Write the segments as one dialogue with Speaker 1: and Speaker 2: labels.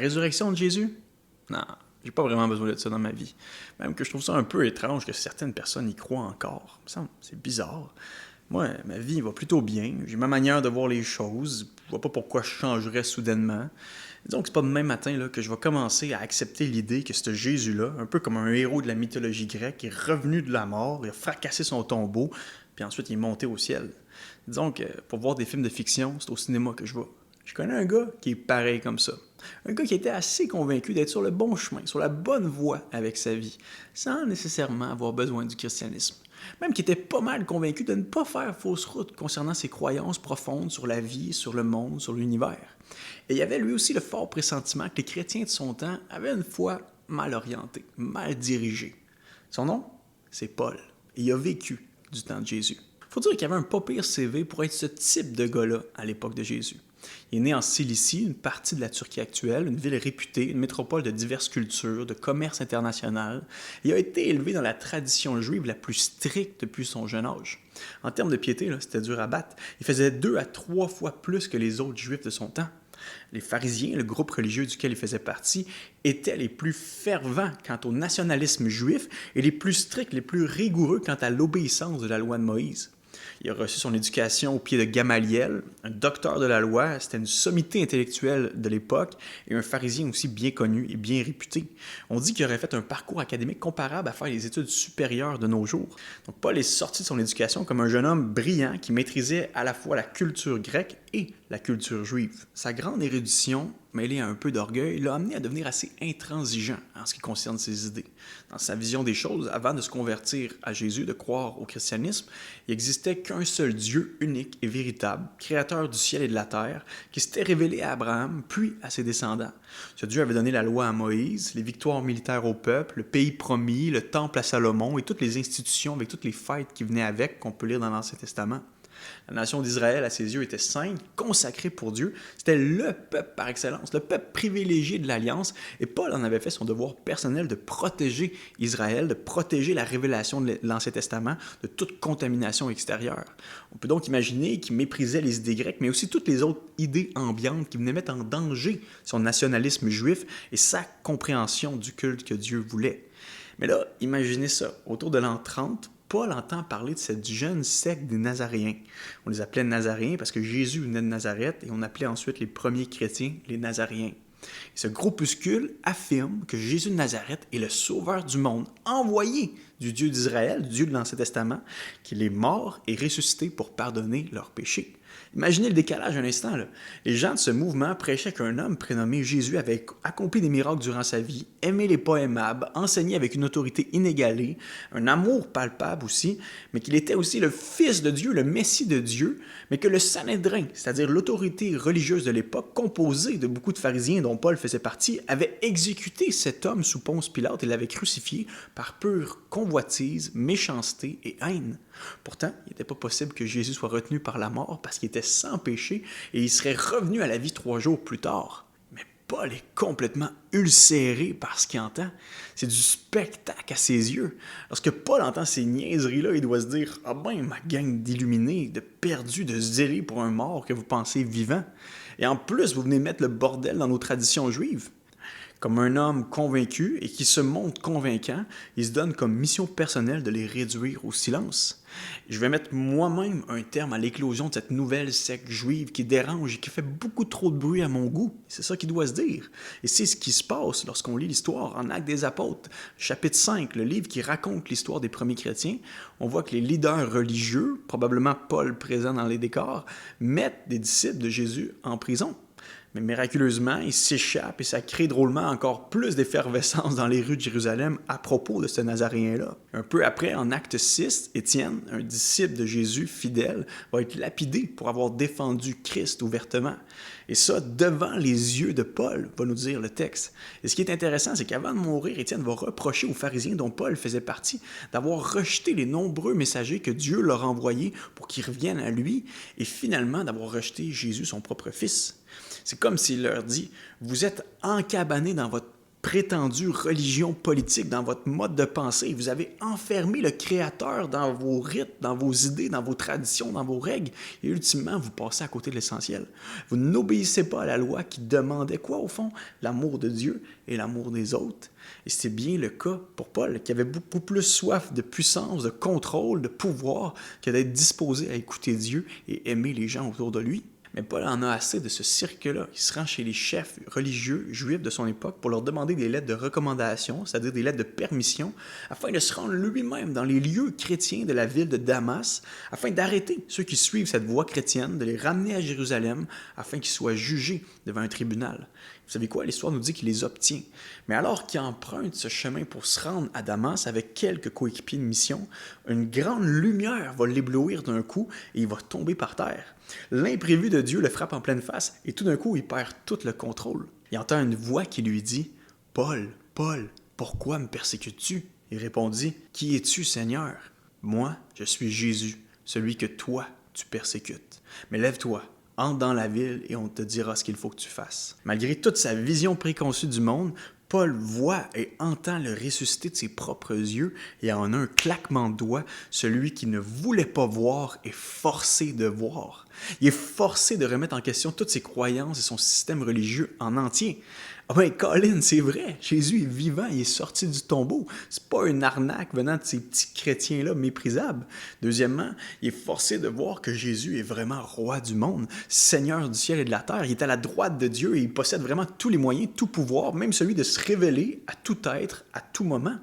Speaker 1: résurrection de Jésus? Non, j'ai pas vraiment besoin de ça dans ma vie. Même que je trouve ça un peu étrange que certaines personnes y croient encore. Il me semble, c'est bizarre. Moi, ma vie va plutôt bien. J'ai ma manière de voir les choses. Je vois pas pourquoi je changerais soudainement. Disons que c'est pas demain matin là, que je vais commencer à accepter l'idée que ce Jésus-là, un peu comme un héros de la mythologie grecque, est revenu de la mort, il a fracassé son tombeau, puis ensuite il est monté au ciel. Disons que pour voir des films de fiction, c'est au cinéma que je vais. Je connais un gars qui est pareil comme ça. Un gars qui était assez convaincu d'être sur le bon chemin, sur la bonne voie avec sa vie, sans nécessairement avoir besoin du christianisme. Même qui était pas mal convaincu de ne pas faire fausse route concernant ses croyances profondes sur la vie, sur le monde, sur l'univers. Et il y avait lui aussi le fort pressentiment que les chrétiens de son temps avaient une foi mal orientée, mal dirigée. Son nom, c'est Paul. Et il a vécu du temps de Jésus. Faut dire qu'il y avait un pas pire CV pour être ce type de gars-là à l'époque de Jésus. Il est né en Cilicie, une partie de la Turquie actuelle, une ville réputée, une métropole de diverses cultures, de commerce international. Il a été élevé dans la tradition juive la plus stricte depuis son jeune âge. En termes de piété, là, c'était dur à battre. Il faisait 2 à 3 fois plus que les autres juifs de son temps. Les pharisiens, le groupe religieux duquel il faisait partie, étaient les plus fervents quant au nationalisme juif et les plus stricts, les plus rigoureux quant à l'obéissance de la loi de Moïse. Il a reçu son éducation au pied de Gamaliel, un docteur de la loi, c'était une sommité intellectuelle de l'époque et un pharisien aussi bien connu et bien réputé. On dit qu'il aurait fait un parcours académique comparable à faire les études supérieures de nos jours. Donc Paul est sorti de son éducation comme un jeune homme brillant qui maîtrisait à la fois la culture grecque et la culture juive. Sa grande érudition, mêlée à un peu d'orgueil, l'a amené à devenir assez intransigeant en ce qui concerne ses idées. Dans sa vision des choses, avant de se convertir à Jésus, de croire au christianisme, il n'existait qu'un seul Dieu unique et véritable, créateur du ciel et de la terre, qui s'était révélé à Abraham, puis à ses descendants. Ce Dieu avait donné la loi à Moïse, les victoires militaires au peuple, le pays promis, le temple à Salomon et toutes les institutions avec toutes les fêtes qui venaient avec, qu'on peut lire dans l'Ancien Testament. La nation d'Israël, à ses yeux, était sainte, consacrée pour Dieu. C'était le peuple par excellence, le peuple privilégié de l'Alliance. Et Paul en avait fait son devoir personnel de protéger Israël, de protéger la révélation de l'Ancien Testament de toute contamination extérieure. On peut donc imaginer qu'il méprisait les idées grecques, mais aussi toutes les autres idées ambiantes qui venaient mettre en danger son nationalisme juif et sa compréhension du culte que Dieu voulait. Mais là, imaginez ça, autour de l'an 30, Paul entend parler de cette jeune secte des Nazaréens. On les appelait Nazaréens parce que Jésus venait de Nazareth et on appelait ensuite les premiers chrétiens les Nazaréens. Et ce groupuscule affirme que Jésus de Nazareth est le sauveur du monde, envoyé du Dieu d'Israël, du Dieu de l'Ancien Testament, qu'il est mort et ressuscité pour pardonner leurs péchés. Imaginez le décalage un instant. Là. Les gens de ce mouvement prêchaient qu'un homme prénommé Jésus avait accompli des miracles durant sa vie, aimé les pas aimables, enseigné avec une autorité inégalée, un amour palpable aussi, mais qu'il était aussi le Fils de Dieu, le Messie de Dieu, mais que le Sanhédrin, c'est-à-dire l'autorité religieuse de l'époque, composée de beaucoup de pharisiens dont Paul faisait partie, avait exécuté cet homme sous Ponce Pilate et l'avait crucifié par pure convoitise, méchanceté et haine. Pourtant, il n'était pas possible que Jésus soit retenu par la mort parce qu'il était sans péché et il serait revenu à la vie 3 jours plus tard. Mais Paul est complètement ulcéré par ce qu'il entend. C'est du spectacle à ses yeux. Lorsque Paul entend ces niaiseries-là, il doit se dire « Ah ben, ma gang d'illuminés, de perdus, de zélés pour un mort que vous pensez vivant. Et en plus, vous venez mettre le bordel dans nos traditions juives. » Comme un homme convaincu et qui se montre convaincant, il se donne comme mission personnelle de les réduire au silence. Je vais mettre moi-même un terme à l'éclosion de cette nouvelle secte juive qui dérange et qui fait beaucoup trop de bruit à mon goût. C'est ça qui doit se dire. Et c'est ce qui se passe lorsqu'on lit l'histoire en Actes des Apôtres, chapitre 5, le livre qui raconte l'histoire des premiers chrétiens. On voit que les leaders religieux, probablement Paul présent dans les décors, mettent des disciples de Jésus en prison. Mais miraculeusement, il s'échappe et ça crée drôlement encore plus d'effervescence dans les rues de Jérusalem à propos de ce Nazaréen-là. Un peu après, en Acte 6, Étienne, un disciple de Jésus fidèle, va être lapidé pour avoir défendu Christ ouvertement. Et ça, devant les yeux de Paul, va nous dire le texte. Et ce qui est intéressant, c'est qu'avant de mourir, Étienne va reprocher aux pharisiens dont Paul faisait partie d'avoir rejeté les nombreux messagers que Dieu leur envoyés pour qu'ils reviennent à lui et finalement d'avoir rejeté Jésus, son propre fils. C'est comme s'il leur dit « Vous êtes encabanés dans votre prétendue religion politique dans votre mode de pensée. Vous avez enfermé le Créateur dans vos rites, dans vos idées, dans vos traditions, dans vos règles. Et ultimement, vous passez à côté de l'essentiel. Vous n'obéissez pas à la loi qui demandait quoi au fond? L'amour de Dieu et l'amour des autres. Et c'est bien le cas pour Paul, qui avait beaucoup plus soif de puissance, de contrôle, de pouvoir, que d'être disposé à écouter Dieu et aimer les gens autour de lui. Mais Paul en a assez de ce cirque-là. Il se rend chez les chefs religieux juifs de son époque pour leur demander des lettres de recommandation, c'est-à-dire des lettres de permission, afin de se rendre lui-même dans les lieux chrétiens de la ville de Damas, afin d'arrêter ceux qui suivent cette voie chrétienne, de les ramener à Jérusalem, afin qu'ils soient jugés devant un tribunal. Vous savez quoi? L'histoire nous dit qu'il les obtient. Mais alors qu'il emprunte ce chemin pour se rendre à Damas avec quelques coéquipiers de mission, une grande lumière va l'éblouir d'un coup et il va tomber par terre. L'imprévu de Dieu le frappe en pleine face et tout d'un coup, il perd tout le contrôle. Il entend une voix qui lui dit « Paul, Paul, pourquoi me persécutes-tu » Il répondit « Qui es-tu, Seigneur ?»« Moi, je suis Jésus, celui que toi, tu persécutes. Mais lève-toi. » Entre dans la ville et on te dira ce qu'il faut que tu fasses. Malgré toute sa vision préconçue du monde, Paul voit et entend le ressuscité de ses propres yeux et en un claquement de doigts, celui qui ne voulait pas voir est forcé de voir. Il est forcé de remettre en question toutes ses croyances et son système religieux en entier. Ah ben, Colin, c'est vrai, Jésus est vivant, il est sorti du tombeau. C'est pas une arnaque venant de ces petits chrétiens-là méprisables. Deuxièmement, il est forcé de voir que Jésus est vraiment roi du monde, Seigneur du ciel et de la terre. Il est à la droite de Dieu et il possède vraiment tous les moyens, tout pouvoir, même celui de se révéler à tout être, à tout moment.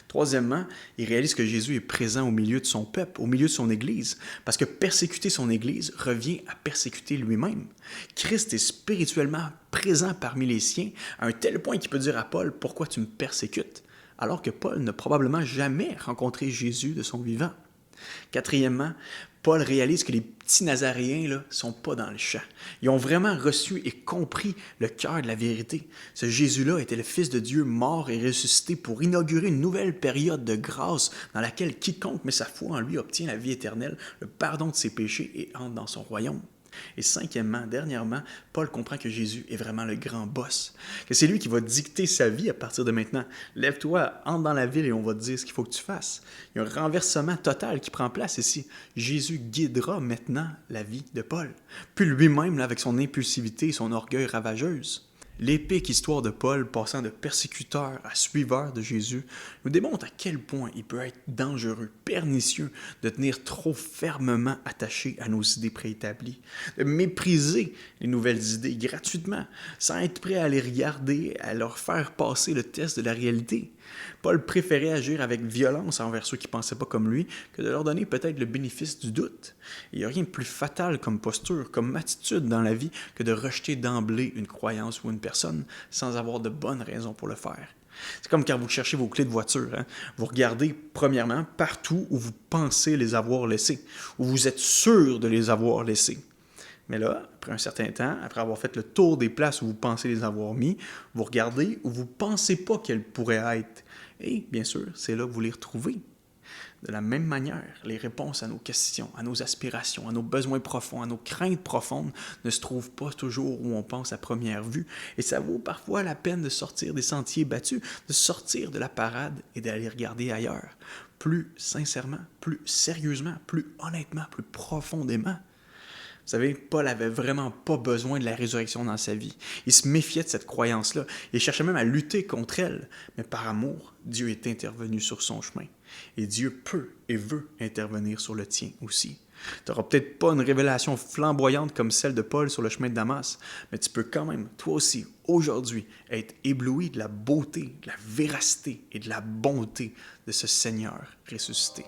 Speaker 1: Troisièmement, il réalise que Jésus est présent au milieu de son peuple, au milieu de son Église, parce que persécuter son Église revient à persécuter lui-même. Christ est spirituellement présent parmi les siens, à un tel point qu'il peut dire à Paul « Pourquoi tu me persécutes ?» alors que Paul n'a probablement jamais rencontré Jésus de son vivant. Quatrièmement, Paul réalise que les petits Nazaréens ne sont pas dans le champ. Ils ont vraiment reçu et compris le cœur de la vérité. Ce Jésus-là était le Fils de Dieu mort et ressuscité pour inaugurer une nouvelle période de grâce dans laquelle quiconque met sa foi en lui obtient la vie éternelle, le pardon de ses péchés et entre dans son royaume. Et cinquièmement, dernièrement, Paul comprend que Jésus est vraiment le grand boss, que c'est lui qui va dicter sa vie à partir de maintenant. Lève-toi, entre dans la ville et on va te dire ce qu'il faut que tu fasses. Il y a un renversement total qui prend place ici. Jésus guidera maintenant la vie de Paul, puis lui-même avec son impulsivité et son orgueil ravageuse. L'épique histoire de Paul passant de persécuteur à suiveur de Jésus nous démontre à quel point il peut être dangereux, pernicieux de tenir trop fermement attaché à nos idées préétablies, de mépriser les nouvelles idées gratuitement, sans être prêt à les regarder, à leur faire passer le test de la réalité. Paul préférait agir avec violence envers ceux qui ne pensaient pas comme lui que de leur donner peut-être le bénéfice du doute. Il n'y a rien de plus fatal comme posture, comme attitude dans la vie que de rejeter d'emblée une croyance ou une personne sans avoir de bonnes raisons pour le faire. C'est comme quand vous cherchez vos clés de voiture. Vous regardez premièrement partout où vous pensez les avoir laissées, où vous êtes sûr de les avoir laissées. Mais là, après un certain temps, après avoir fait le tour des places où vous pensez les avoir mis, vous regardez où vous ne pensez pas qu'elles pourraient être. Et bien sûr, c'est là que vous les retrouvez. De la même manière, les réponses à nos questions, à nos aspirations, à nos besoins profonds, à nos craintes profondes ne se trouvent pas toujours où on pense à première vue. Et ça vaut parfois la peine de sortir des sentiers battus, de sortir de la parade et d'aller regarder ailleurs. Plus sincèrement, plus sérieusement, plus honnêtement, plus profondément. Vous savez, Paul avait vraiment pas besoin de la résurrection dans sa vie. Il se méfiait de cette croyance-là. Il cherchait même à lutter contre elle. Mais par amour, Dieu est intervenu sur son chemin. Et Dieu peut et veut intervenir sur le tien aussi. Tu n'auras peut-être pas une révélation flamboyante comme celle de Paul sur le chemin de Damas, mais tu peux quand même, toi aussi, aujourd'hui, être ébloui de la beauté, de la véracité et de la bonté de ce Seigneur ressuscité.